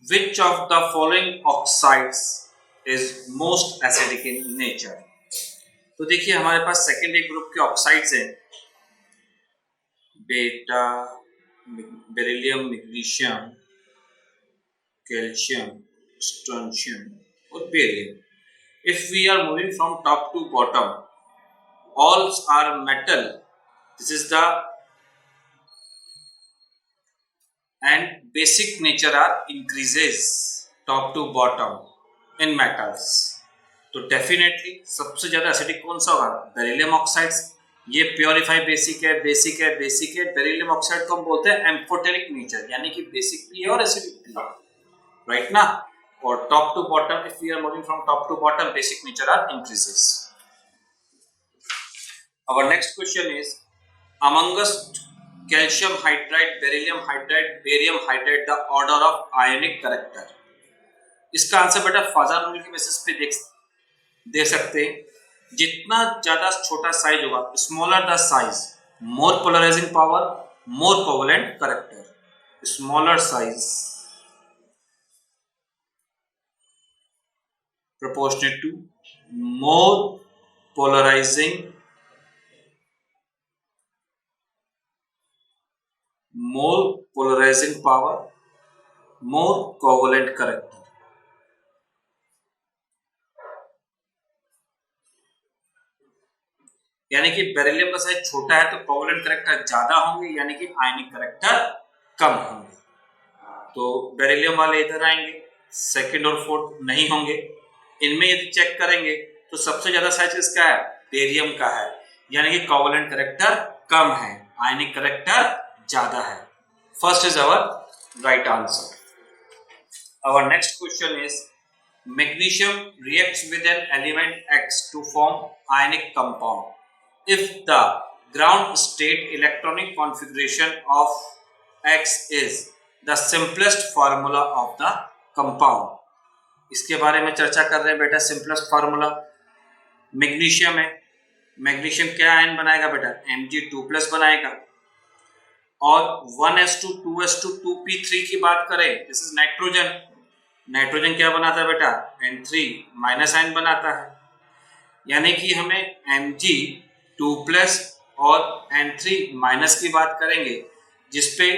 Which of the following oxides is most acidic in nature? तो देखिए हमारे पास secondary group के ऑक्साइड्स हैं, बेटा, बेरिलियम, मैग्नीशियम, कैल्शियम, स्ट्रोंशियम और barium. If we are moving from top to bottom, all are metal. This is the and basic nature are increases top to bottom in metals. तो definitely सबसे ज्यादा acidic कौन सा होगा? Beryllium oxides. ये purify basic है, basic है, basic है. बेरिलियम ऑक्साइड को हम बोलते हैं एम्फोटेरिक नेचर, यानी कि बेसिक भी है और एसिडिक भी है, राइट ना. और top to bottom, if we are moving from top to bottom, basic nature are increases. Our next question is, amongst calcium hydride, beryllium hydride, barium hydride, the order of ionic character. इसका answer बेटा फाजानुल के basis पे दे सकते हैं. जितना ज्यादा छोटा size होगा, smaller the size, more polarising power, more covalent character. Smaller size proportionate to more polarizing, more polarizing power, more covalent character. यानी कि बेरिलियम का साइज छोटा है तो कोवेलेंट कैरेक्टर ज्यादा होंगे, यानी कि आयनिक कैरेक्टर कम होंगे. तो बेरिलियम वाले इधर आएंगे, सेकंड और फोर्थ नहीं होंगे. इनमें यदि चेक करेंगे तो सबसे ज्यादा साइज किसका है? बेरियम का है, यानी कि कोवेलेंट कैरेक्टर कम है, आयनिक कैरेक्टर ज्यादा है. First is our right answer. Our next question is, magnesium reacts with an element X to form ionic compound. If the ground state electronic configuration of X is the simplest formula of the compound. इसके बारे में चर्चा कर रहे हैं बेटा. Simplest formula magnesium है. Magnesium क्या आयन बनाएगा बेटा? Mg2+ बनाएगा. और 1s2 2s2 2p3 की बात करें, दिस इज नाइट्रोजन. नाइट्रोजन क्या बनाता है बेटा? N3 माइनस आयन बनाता है. यानी कि हमें Mg2+ और N3 माइनस की बात करेंगे, जिसपे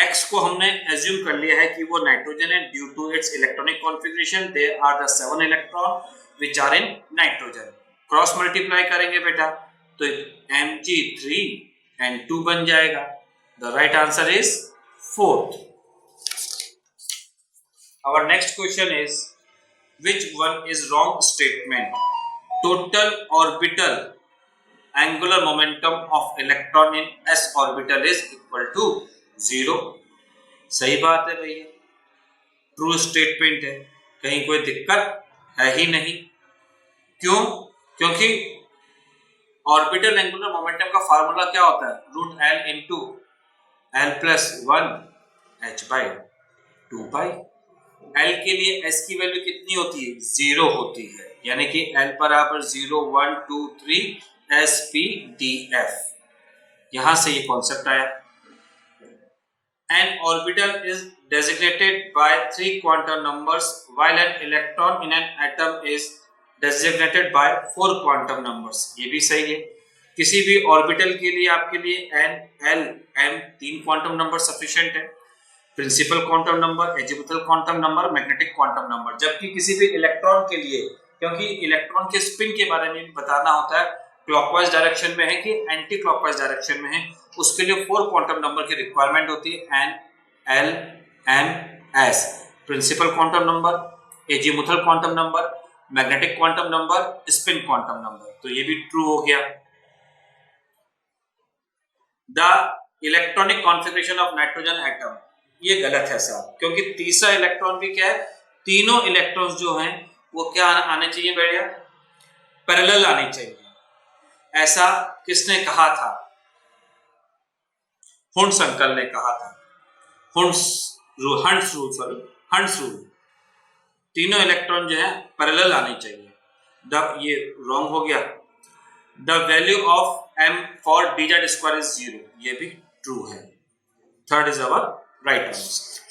X को हमने एज्यूम कर लिया है कि वो नाइट्रोजन है. Due to its electronic configuration there are the 7 electron which are in nitrogen. Cross multiply करेंगे बेटा तो Mg3N2 बन जाएगा. The right answer is 4th. Our next question is, which one is wrong statement? Total orbital angular momentum of electron in s orbital is equal to 0. सही बात है भैया, true statement है, कहीं कोई दिक्कत है ही नहीं. क्यों? क्योंकि ऑर्बिटल एंगुलर मोमेंटम का फार्मूला क्या होता है? √L into L+1 h/2π. L के लिए S की वैल्यू कितनी होती है? 0 होती है, यानी कि L बराबर 0 1 2 3 SPDF. यहां से ये कॉन्सेप्ट आया. An orbital is designated by 3 quantum numbers while an electron in an atom is designated by 4 quantum numbers. ये भी सही है. किसी भी ऑर्बिटल के लिए आपके लिए N, L, M 3 quantum number sufficient है. Principal quantum number, azimuthal quantum number, magnetic quantum number. जबकि किसी भी इलेक्ट्रॉन के लिए, क्योंकि इलेक्ट्रॉन के स्पिन के बारे में बताना होता है, क्लॉकवाइज डायरेक्शन में है कि एंटी क्लॉकवाइज डायरेक्शन में है, उसके लिए 4 क्वांटम नंबर की रिक्वायरमेंट होती है. N, L, M, S. Principal quantum number, azimuthal quantum number, magnetic quantum number, spin quantum number. तो ये भी ट्रू हो गया. The electronic configuration of nitrogen atom, ये गलत है साहब, क्योंकि तीसरा इलेक्ट्रॉन भी क्या है? तीनों इलेक्ट्रॉन्स जो हैं वो क्या आने चाहिए भैया? पैरेलल आने चाहिए. ऐसा किसने कहा था? हुंड्स अंकल ने कहा था. Hunts rule. तीनों इलेक्ट्रॉन जो है पैरेलल आने चाहिए. ये रॉन्ग हो गया. The value of m for dz² is 0. ये भी ट्रू है. Third is our right answer.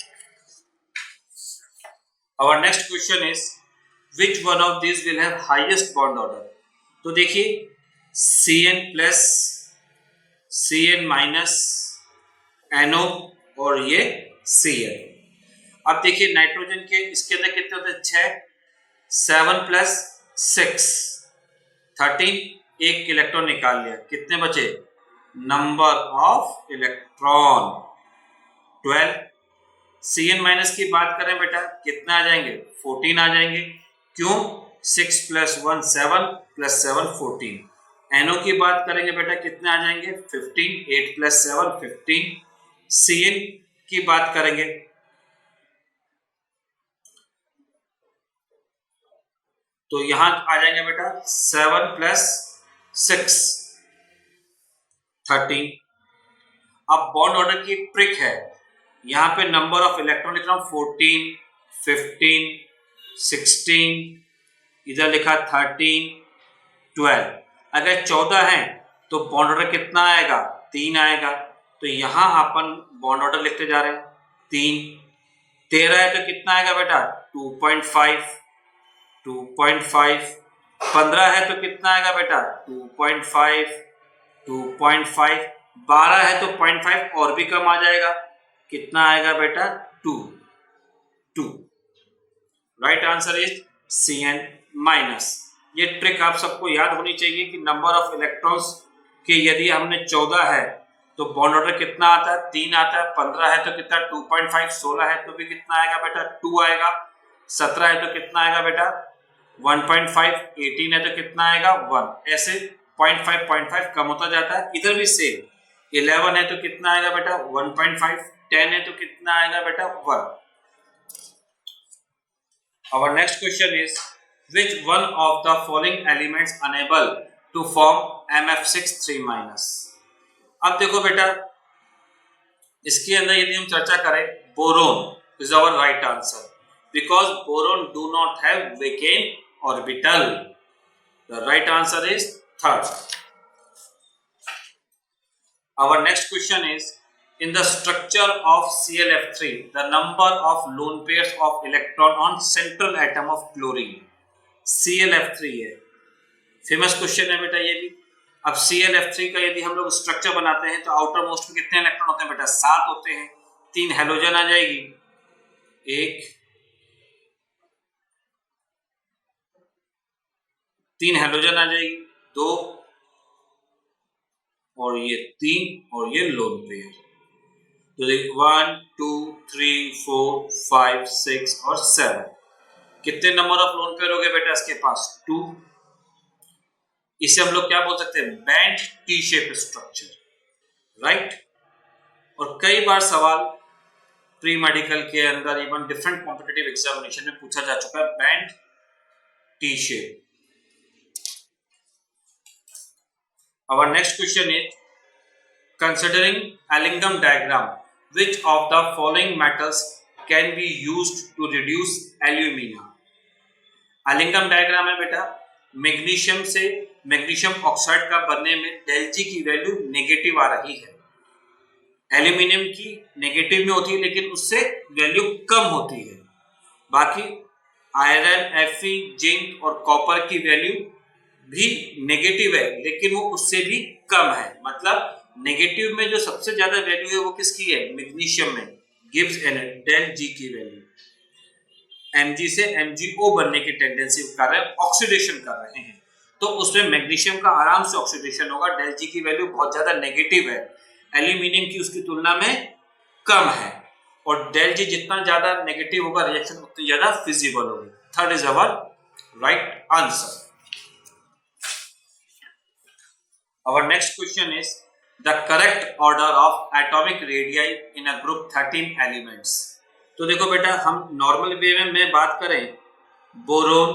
Our next question is which one of these will have highest bond order? तो देखिए Cn plus Cn minus NO और ये Cl। अब देखिए nitrogen के इसके अंदर कितने होते हैं? 6, 7 प्लस 6 13, एक इलेक्ट्रॉन निकाल लिया, कितने बचे? Number of electron 12। Cn minus की बात करें बेटा कितने आ जाएंगे? 14 आ जाएंगे। क्यों? 6 प्लस 1 7 प्लस 7 14। NO की बात करेंगे बेटा कितने आ जाएंगे? 15, 8 प्लस 7 15। Cn की बात करेंगे तो यहां आ जाएंगे बेटा 7 प्लस 6 13। अब बॉन्ड ऑर्डर की एक ट्रिक है, यहाँ पे नंबर ऑफ इलेक्ट्रॉन लिख रहा हूं 14, 15, 16, इधर लिखा 13, 12। अगर 14 है तो बॉन्ड ऑर्डर कितना आएगा? 3 आएगा। तो यहां अपन बॉन्ड ऑर्डर लिखते जा रहे हैं 3। 13 है तो कितना आएगा बेटा? 2.5, 2.5। 15 है तो कितना आएगा बेटा? 2.5, 2.5। 12 है तो 0.5 और भी कम आ जाएगा, कितना आएगा बेटा? 2। Right answer is Cn minus. ये ट्रिक आप सबको याद होनी चाहिए कि नंबर ऑफ इलेक्ट्रॉन्स के यदि हमने 14 है तो बॉन्ड ऑर्डर कितना आता है? 3 आता है। 15 है तो कितना? 2.5। 16 है तो भी कितना आएगा बेटा? 2 आएगा। 17 है तो कितना आएगा बेटा? 1.5। 18 है तो कितना आएगा? 1। ऐसे 0.5 कम होता जाता है। इधर भी सेम। 11 है तो कितना आएगा बेटा? 1.5। 10 है तो कितना आएगा बेटा? 1। Our next question is which one of the following elements unable to form MF6 3-? अब देखो बेटा इसके अंदर यदि हम चर्चा करें boron is our right answer because boron do not have vacant orbital. The right answer is third. Our next question is in the structure of ClF3 the number of lone pairs of electron on central atom of chlorine। ClF3 है, famous question है बेटा ये भी। अब ClF3 का यदि हम लोग स्ट्रक्चर बनाते हैं तो आउटर मोस्ट में कितने इलेक्ट्रॉन होते हैं बेटा? 7 होते हैं। 3 हेलोजन आ जाएगी, 1 3 हेलोजन आ जाएगी, 2 और ये 3 और ये लोन पेयर। तो 1 2 3 4 5 6 और 7। कितने नंबर ऑफ लोन पेयर हो गए बेटा इसके पास? 2। इसे हम लोग क्या बोल सकते हैं? Band T shape structure. Right. और कई बार सवाल प्री मेडिकल के अंदर इवन डिफरेंट कॉम्पिटिटिव एग्जामिनेशन में पूछा जा चुका है band T shape. Our next question is considering Allingham diagram which of the following metals can be used to reduce alumina? Allingham diagram है बेटा, मैग्नीशियम से मैग्नीशियम ऑक्साइड का बनने में डेल जी की वैल्यू नेगेटिव आ रही है। एल्यूमिनियम की नेगेटिव में होती है लेकिन उससे वैल्यू कम होती है। बाकी आयरन, Fe, जिंक और कॉपर की वैल्यू भी नेगेटिव है लेकिन वो उससे भी कम है। मतलब नेगेटिव में जो सबसे ज्यादा वैल्यू है वो किसकी है? मैग्नीशियम में। गिव्स एन डेल जी की वैल्यू Mg से MgO बनने की टेंडेंसी कर रहे हैं, ऑक्सीडेशन कर रहे हैं, तो उसमें मैग्नीशियम का आराम से ऑक्सीडेशन होगा। डेल जी की वैल्यू बहुत ज्यादा नेगेटिव है, एल्यूमिनियम की उसकी तुलना में कम है। और डेल जी जितना ज्यादा नेगेटिव होगा रिएक्शन उतनी ज्यादा फिजिबल होगी। Third is our right answer. Our next question is the correct order of atomic radii in a group 13 elements। तो देखो बेटा हम नॉर्मल वे में बात करें boron,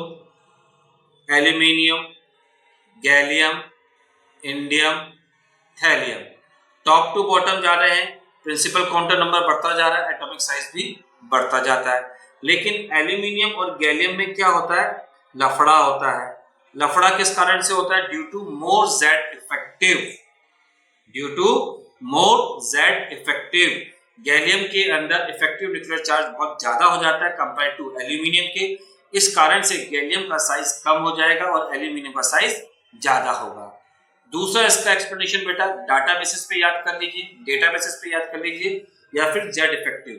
aluminium, gallium, indium, thallium, top to bottom जा रहे हैं। प्रिंसिपल काउंटर नंबर बढ़ता जा रहा है, एटॉमिक साइज भी बढ़ता जाता है। लेकिन एल्यूमिनियम और गैलियम में क्या होता है? लफड़ा होता है। लफड़ा किस कारण से होता है? Due to more Z effective. Due to more Z effective gallium के अंदर इफेक्टिव न्यूक्लियर चार्ज बहुत ज्यादा हो जाता है कंपेयर टू एल्यूमिनियम के, इस कारण से गैलियम का साइज कम हो जाएगा और एल्यूमिनियम का साइज ज्यादा होगा। दूसरा इसका एक्सप्लेनेशन बेटा डाटा बेसिस पे याद कर लीजिए, डेटा बेसिस पे याद कर लीजिए, या फिर जेड इफेक्टिव।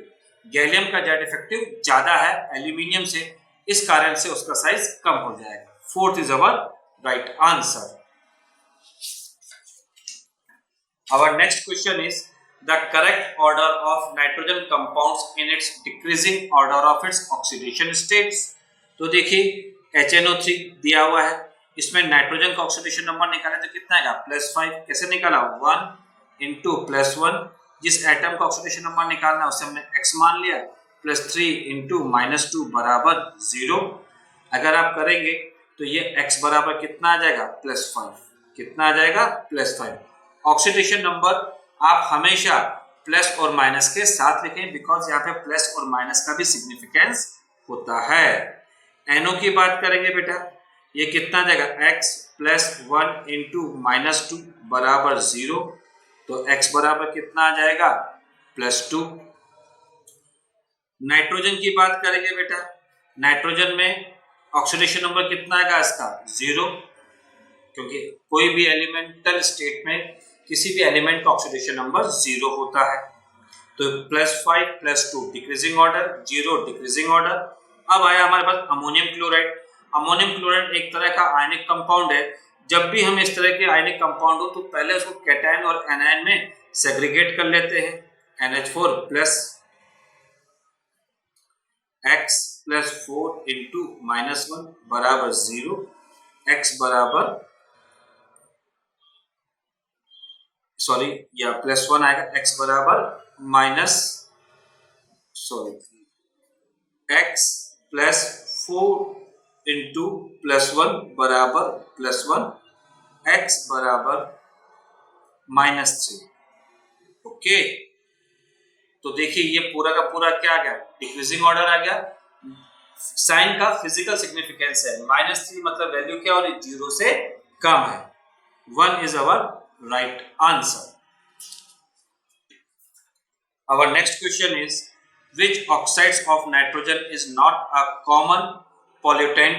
गैलियम का जेड इफेक्टिव ज्यादा है एल्यूमिनियम से, इस कारण से उसका साइज कम हो जाएगा। Fourth is our right answer. Our next question is the correct order of nitrogen compounds in its decreasing order of its oxidation states। तो देखिए HNO3 दिया हुआ है, इसमें नाइट्रोजन का ऑक्सीडेशन नंबर निकाले तो कितना आएगा +5। कैसे निकाला 1 इंटू +1, जिस एटम का ऑक्सीडेशन नंबर निकालना है उसे हमने x मान लिया, +3 इंटू -2 बराबर 0। अगर आप करेंगे तो ये x बराबर कितना आ जाएगा +5, कितना आ जाएगा +5। ऑक्सीडेशन नंबर आप हमेशा प्लस और माइनस के साथ लिखें, बिकॉज यहाँ पे प्लस और माइनस का भी सिग्निफिकेंस होता है। NO की बात करेंगे बेटा, ये कितना जाएगा x +1 इंटू -2 बराबर 0, तो x बराबर कितना आ जाएगा +2। नाइट्रोजन की बात करेंगे बेटा, नाइट्रोजन में ऑक्सीडेशन नंबर कितना आएगा इसका 0, क्योंकि कोई भी एलिमेंटल स्टेट में किसी भी एलिमेंट का ऑक्सीडेशन नंबर 0 होता है। तो +5 +2 डिक्रीजिंग ऑर्डर, 0 डिक्रीजिंग ऑर्डर। अब आया हमारे पास अमोनियम क्लोराइड। अमोनियम क्लोराइड एक तरह का आयनिक कंपाउंड है। जब भी हम इस तरह के आयनिक कंपाउंड हो तो पहले उसको कैटायन और एनायन में सेग्रीगेट कर लेते हैं। NH4 प्लस x +4 इंटू -1 बराबर 0, x बराबर सॉरी या +1 आएगा, x बराबर x +4 इंटू +1 बराबर +1, x बराबर -3। ओके, तो देखिए ये पूरा का पूरा क्या आ गया डिक्रीजिंग ऑर्डर आ गया। साइन का फिजिकल सिग्निफिकेंस है -3, मतलब वैल्यू क्या हो रही 0 से कम है। 1 is our right answer। Our next question is which oxides of nitrogen is not a common pollutant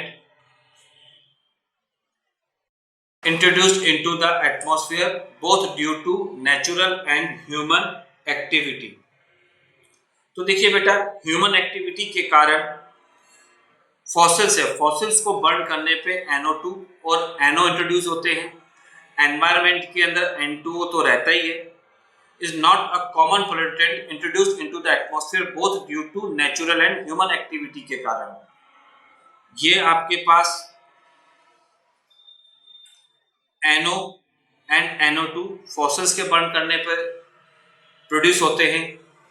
introduced into the atmosphere both due to natural and human activity। तो देखिए बेटा ह्यूमन एक्टिविटी के कारण फॉसिल्स है, fossils को burn करने पे NO2 और NO इंट्रोड्यूस होते हैं। एनवायरमेंट के अंदर N2O तो रहता ही है। is not a common pollutant introduced into the atmosphere both due to natural and human activity के कारण। ये आपके पास NO and NO2 फॉसिल्स के बर्न करने पर प्रोड्यूस होते हैं।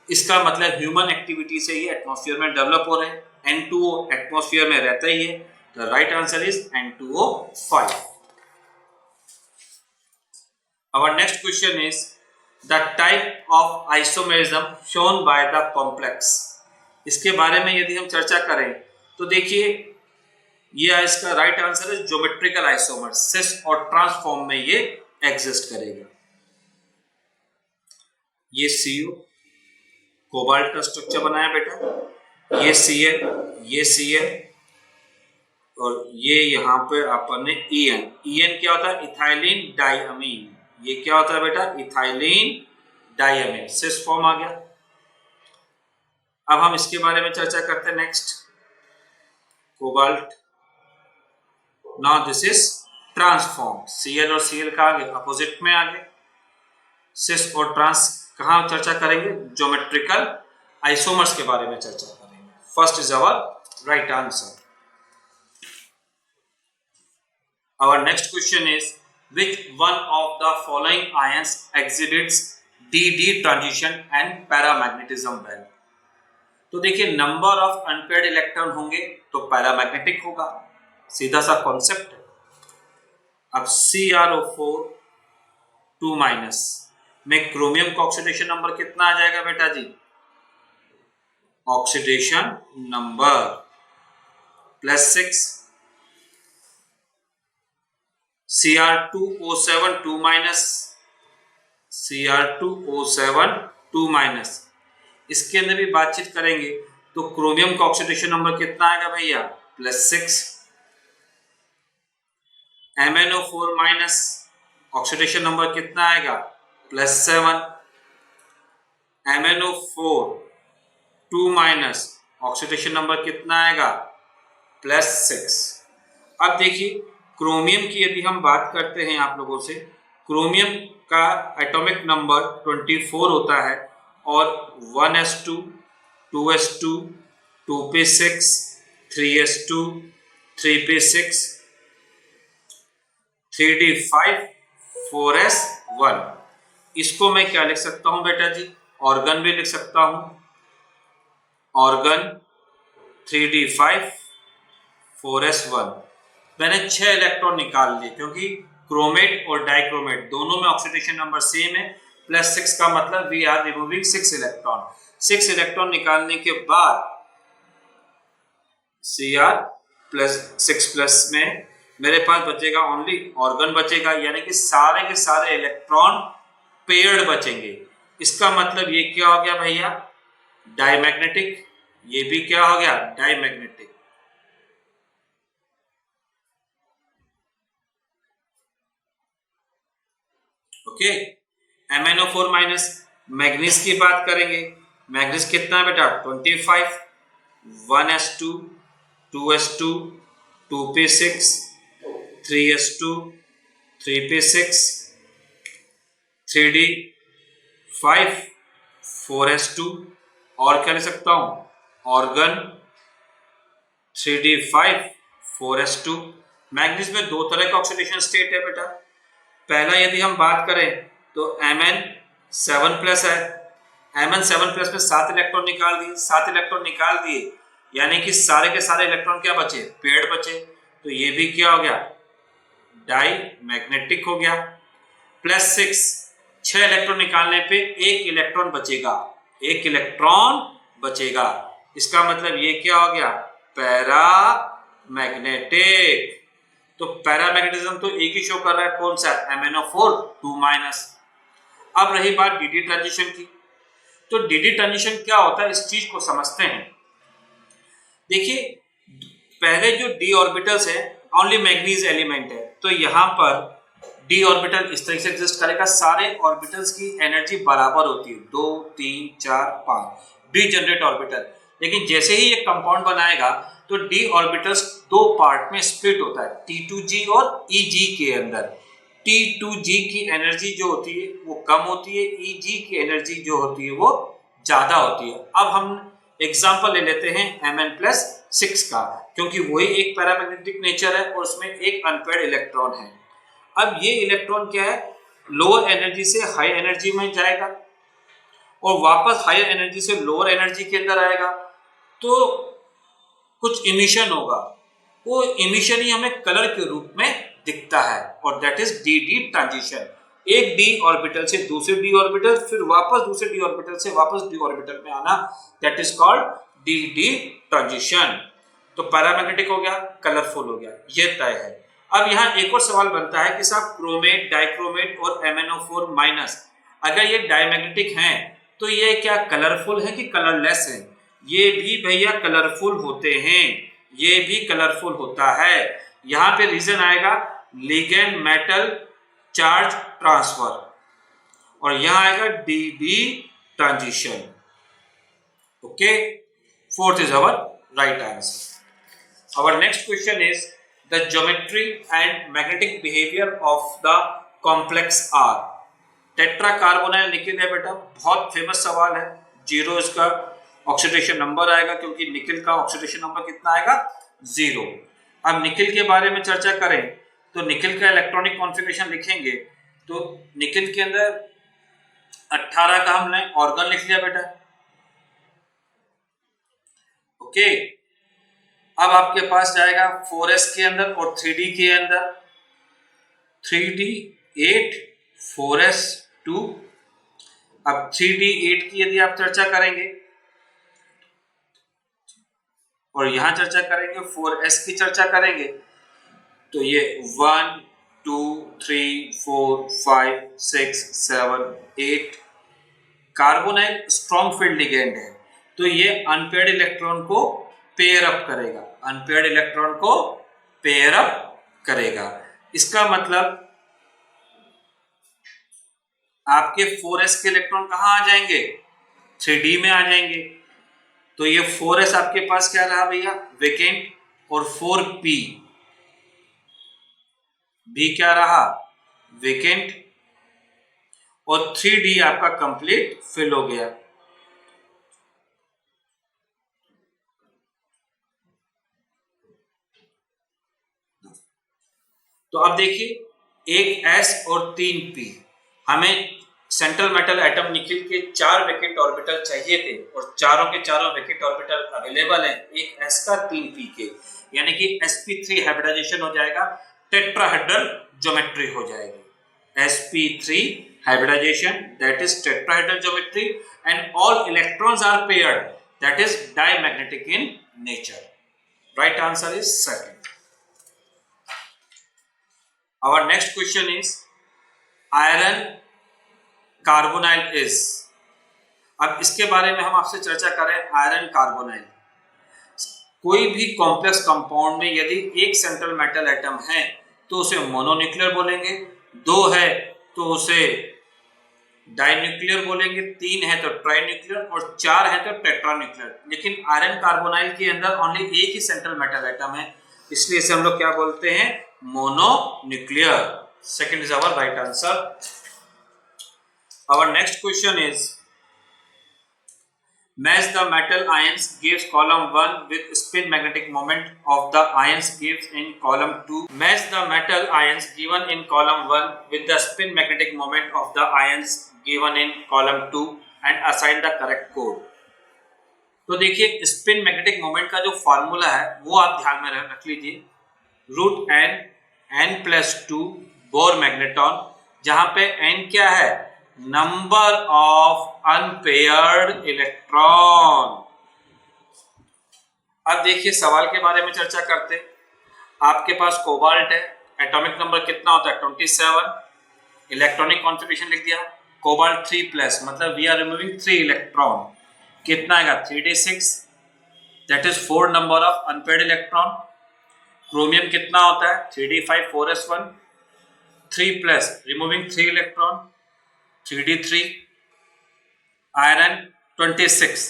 इसका मतलब ह्यूमन एक्टिविटी से ये एटमॉस्फेयर में डेवलप हो रहे हैं। N2O एटमॉस्फेयर में रहता ही है। The right answer is N2O5। Our next question is the type of isomerism shown by the complex। इसके बारे में यदि हम चर्चा करें तो देखिए ये इसका राइट आंसर है ज्योमेट्रिकल आइसोमर। सिस और ट्रांस फॉर्म में ये एग्जिस्ट करेगा। ये CO कोबाल्ट का स्ट्रक्चर बनाया बेटा, ये Cl, ये Cl और ये यहाँ पे अपन ने EN क्या होता है इथाइलिन डाइअमीन। ये क्या होता है बेटा इथाइलिन डाइअमीन, सिस फॉर्म आ गया। अब हम इसके बारे में चर्चा करते हैं next cobalt. Now this is transform. Cl और Cl का आगे अपोजिट में आगे, सिस और ट्रांस कहां चर्चा करेंगे ज्योमेट्रिकल आइसोमर्स के बारे में चर्चा करेंगे। First is our right answer. Our next question is which one of the following ions exhibits d-d transition and paramagnetism well। तो देखिए नंबर ऑफ अनपेयर्ड इलेक्ट्रॉन होंगे तो पैरामैग्नेटिक होगा, सीधा सा कॉन्सेप्ट है। अब CrO4 2- में क्रोमियम का ऑक्सीडेशन नंबर कितना आ जाएगा बेटा जी, ऑक्सीडेशन नंबर +6। Cr2O7 2-, Cr2O7 2-, इसके अंदर भी बातचीत करेंगे तो क्रोमियम का ऑक्सीडेशन नंबर कितना आएगा भैया +6, MnO4 माइनस ऑक्सीडेशन नंबर कितना आएगा +7, MnO4 2 माइनस ऑक्सीडेशन नंबर कितना आएगा +6। अब देखिए क्रोमियम की यदि हम बात करते हैं आप लोगों से, क्रोमियम का एटॉमिक नंबर 24 होता है और 1s2 2s2 2p6 3s2 3p6 3d5 4s1। इसको मैं क्या लिख सकता हूं बेटा जी, ऑर्गन भी लिख सकता हूं, ऑर्गन 3d5 4s1। मैंने 6 इलेक्ट्रॉन निकाल लिए क्योंकि क्रोमेट और डाइक्रोमेट दोनों में ऑक्सीडेशन नंबर सेम है, +6 का मतलब we are removing 6 electron. 6 electron निकालने के बाद Cr+6 में मेरे पास बचेगा ओनली ऑर्गन बचेगा, यानी कि सारे के सारे इलेक्ट्रॉन पेयर्ड बचेंगे। इसका मतलब ये क्या हो गया भैया डायमैग्नेटिक, ये भी क्या हो गया diamagnetic. Okay, MnO4 minus manganese की बात करेंगे, मैग्नीज कितना बेटा 25, 1s2 2s2 2p6 3s2 3p6 3d5 4s2 और क्या ले सकता हूं ऑर्गन 3d5 4s2। मैग्नीज में दो तरह का ऑक्सीडेशन स्टेट है बेटा। पहला यदि हम बात करें तो Mn7+ है, Mn7+ में 7 इलेक्ट्रॉन निकाल दिए, 7 इलेक्ट्रॉन निकाल दिए यानी कि सारे के सारे इलेक्ट्रॉन क्या बचे पेड बचे, तो ये भी क्या हो गया डाई मैग्नेटिक हो गया। +6 6 इलेक्ट्रॉन निकालने पे एक इलेक्ट्रॉन बचेगा, एक इलेक्ट्रॉन बचेगा, इसका मतलब ये क्या हो गया पैरा मैग्नेटिक। तो पैरामैग्नेटिज्म तो एक ही शो कर रहा है, कौन सा MnO4 2 माइनस। अब रही बात डी ट्रांजिशन की, तो डी ट्रांजिशन क्या होता है इस चीज को समझते हैं। देखिए पहले जो d ऑर्बिटल्स है ओनली मैग्नीज एलिमेंट है, तो यहां पर d ऑर्बिटल इस तरह से एग्जिस्ट करेगा, सारे ऑर्बिटल्स की एनर्जी बराबर होती है 2 3 4 5 डीजनरेट ऑर्बिटल। लेकिन जैसे ही ये कंपाउंड बनाएगा तो d ऑर्बिटल्स दो पार्ट में स्प्लिट होता है T2g और Eg के अंदर। T2g की एनर्जी जो होती है वो कम होती है, Eg की एनर्जी जो होती है वो ज्यादा होती है। अब हम एग्जाम्पल ले लेते हैं Mn+6 का, क्योंकि वही एक पैरामैग्नेटिक नेचर है और उसमें एक अनपेयर्ड इलेक्ट्रॉन है। अब ये इलेक्ट्रॉन क्या है लोअर एनर्जी से हाई एनर्जी में जाएगा और वापस हायर एनर्जी से लोअर एनर्जी के अंदर आएगा, तो कुछ इमिशन होगा, वो इमिशन ही हमें कलर के रूप में दिखता है और दैट इज डी ट्रांजिशन। एक d ऑर्बिटल से दूसरे d ऑर्बिटल, फिर वापस दूसरे d ऑर्बिटल से वापस d ऑर्बिटल में आना, that is called D transition. तो पैरामैग्नेटिक हो गया, कलरफुल हो गया, ये तय है। अब यहाँ एक और सवाल बनता है कि साहब क्रोमेट डाइक्रोमेट और MnO4 माइनस अगर ये डायमैग्नेटिक हैं तो ये क्या कलरफुल है कि कलरलेस है? ये भी भैया कलरफुल होते हैं, ये भी कलरफुल होता है। यहाँ पे रीजन आएगा लिगेंड मेटल चार्ज ट्रांसफर और यहाँ आएगा d transition. Okay, fourth is our right answer. Our next question is the geometry and magnetic behaviour of the complex are. Tetracarbonyl nickel है बेटा, बहुत फेमस सवाल है। 0 इसका ऑक्सीडेशन नंबर आएगा क्योंकि निकेल का ऑक्सीडेशन नंबर कितना आएगा 0। अब निकेल के बारे में चर्चा करें तो निकेल का इलेक्ट्रॉनिक कॉन्फ़िगरेशन लिखेंगे तो निकेल के अंदर 18 का हमने ऑर्गन लिख लिया बेटा। ओके, अब आपके पास जाएगा 4s के अंदर और 3d के अंदर 3d 8 4s 2। अब 3d 8 की यदि आप चर्चा करेंगे और यहां चर्चा करेंगे 4s की चर्चा करेंगे तो ये 1 2 3 4 5 6 7 8 कार्बोनाइल स्ट्रॉन्ग फील्ड लिगेंड है, तो ये अनपेयर्ड इलेक्ट्रॉन को पेयर अप करेगा, अनपेयर्ड इलेक्ट्रॉन को पेयर अप करेगा। इसका मतलब आपके 4s के इलेक्ट्रॉन कहां आ जाएंगे, 3d में आ जाएंगे। तो ये 4s आपके पास क्या रहा भैया, वेकेंट, और 4p भी क्या रहा, वेकेंट, और 3d आपका कंप्लीट फिल हो गया। तो अब देखिए एक s और 3p, हमें सेंट्रल मेटल एटम निकिल के 4 वेकेंट ऑर्बिटल चाहिए थे और चारों के चारों वेकेंट ऑर्बिटल अवेलेबल हैं, एक s का 3p के, यानी कि sp3 हाइब्रिडाइजेशन हो जाएगा, टेट्राहेड्रल ज्योमेट्री हो जाएगी। sp3 hybridization, that is tetrahedral geometry, and all electrons are paired, that is diamagnetic in nature. Right answer is second. Our next question is iron carbonyl is. अब इसके बारे में हम आपसे चर्चा करें, आयरन कार्बोनाइल। कोई भी कॉम्प्लेक्स कंपाउंड में यदि एक सेंट्रल मेटल एटम है तो उसे मोनोन्यूक्लियर बोलेंगे, 2 है तो उसे डाइन्यूक्लियर बोलेंगे, 3 है तो ट्राइन्यूक्लियर, और 4 है तो टेट्रान्यूक्लियर। लेकिन आयरन कार्बोनाइल के अंदर ओनली एक ही सेंट्रल मेटल एटम है, इसलिए इसे हम लोग क्या बोलते हैं, mononuclear. Second is our right answer. Our next question is match the metal ions gives column 1 with spin magnetic moment of the ions gives in column 2. Match the metal ions given in column 1 with the spin magnetic moment of the ions given in column 2 and assign the correct code. तो देखिए spin magnetic moment का जो formula है वो आप ध्यान में रख लीजिए, रूट n+2 बोर मैग्नेटॉन, जहां पे n क्या है, नंबर ऑफ अनपेयर्ड इलेक्ट्रॉन। अब देखिए सवाल के बारे में चर्चा करते हैं। आपके पास कोबाल्ट है, एटॉमिक नंबर कितना होता है, 27, इलेक्ट्रॉनिक कॉन्फिगरेशन लिख दिया, कोबाल्ट 3+, मतलब वी आर रिमूविंग 3 इलेक्ट्रॉन, कितना आएगा 3d6, that is 4 number of unpaired electron. Chromium कितना होता है 3d5 4s1, 3+, removing 3 electron 3d3, iron 26,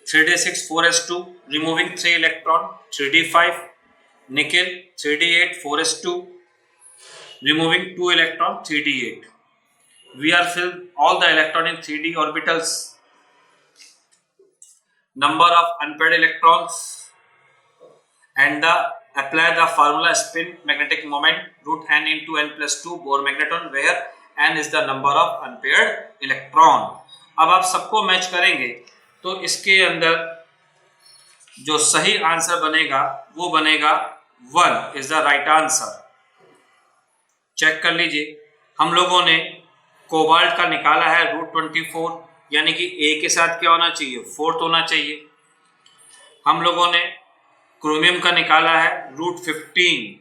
3d6 4s2, removing 3 electron 3d5, nickel 3d8 4s2, removing 2 electron 3d8. We are filled all the electron in 3d orbitals. Number of unpaired electrons and apply the formula spin magnetic moment root n into n+2 Bohr magneton where n is the number of unpaired electron. अब आप सबको match करेंगे तो इसके अंदर जो सही answer बनेगा वो बनेगा 1 is the right answer. Check कर लीजिए, हम लोगों ने कोबाल्ट का निकाला है रूट 24, यानी कि A के साथ क्या होना चाहिए, 4 होना चाहिए। हम लोगों ने क्रोमियम का निकाला है रूट 15,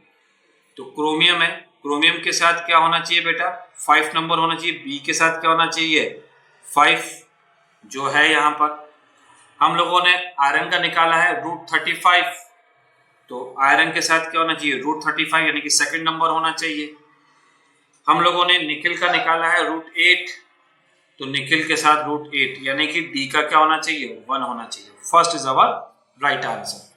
तो क्रोमियम है, क्रोमियम के साथ क्या होना चाहिए बेटा, 5 नंबर होना चाहिए। बी के साथ क्या होना चाहिए, 5 जो है यहाँ पर। हम लोगों ने आयरन का निकाला है रूट 35, तो आयरन के साथ क्या होना चाहिए, रूट 35, यानी कि सेकंड नंबर होना चाहिए। हम लोगों ने निकिल का निकाला है रूट 8, तो निकिल के साथ रूट 8, यानी कि डी का क्या होना चाहिए, 1 होना चाहिए। First is our right answer.